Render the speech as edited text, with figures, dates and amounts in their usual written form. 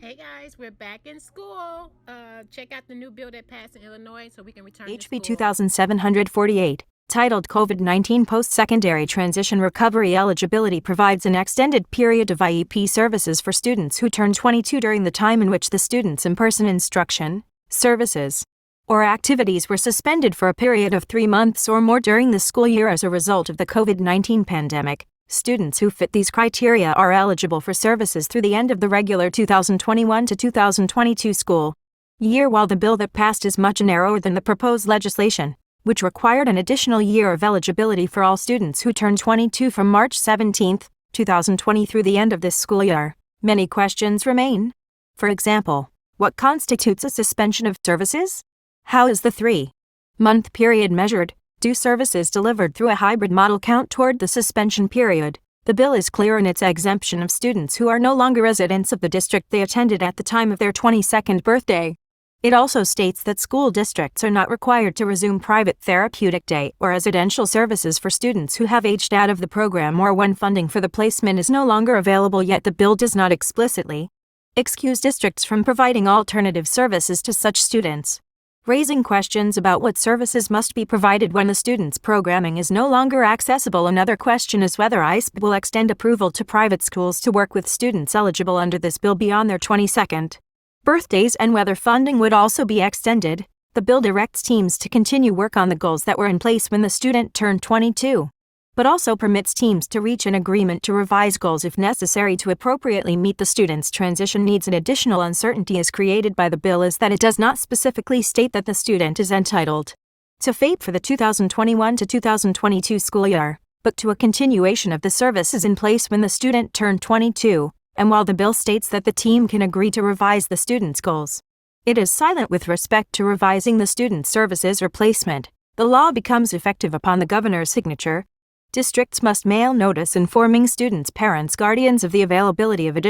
Hey guys, we're back in school. Check out the new bill that passed in Illinois so we can return to HB school. 2748, titled COVID-19 Post-Secondary Transition Recovery Eligibility, provides an extended period of IEP services for students who turn 22 during the time in which the student's in-person instruction, services, or activities were suspended for a period of 3 months or more during the school year as a result of the COVID-19 pandemic. Students who fit these criteria are eligible for services through the end of the regular 2021 to 2022 school year. While the bill that passed is much narrower than the proposed legislation, which required an additional year of eligibility for all students who turn 22 from March 17, 2020 through the end of this school year, many questions remain. For example, what constitutes a suspension of services? How is the 3-month period measured? Do services delivered through a hybrid model count toward the suspension period? The bill is clear in its exemption of students who are no longer residents of the district they attended at the time of their 22nd birthday. It also states that school districts are not required to resume private therapeutic day or residential services for students who have aged out of the program or when funding for the placement is no longer available, yet the bill does not explicitly excuse districts from providing alternative services to such students, raising questions about what services must be provided when the student's programming is no longer accessible. Another question is whether ISP will extend approval to private schools to work with students eligible under this bill beyond their 22nd birthdays, and whether funding would also be extended. The bill directs teams to continue work on the goals that were in place when the student turned 22, but also permits teams to reach an agreement to revise goals if necessary to appropriately meet the student's transition needs. An additional uncertainty is created by the bill is that it does not specifically state that the student is entitled to FAPE for the 2021 to 2022 school year, but to a continuation of the services in place when the student turned 22. And while the bill states that the team can agree to revise the student's goals, it is silent with respect to revising the student's services or placement. The law becomes effective upon the governor's signature. Districts must mail notice informing students' parents, guardians of the availability of additional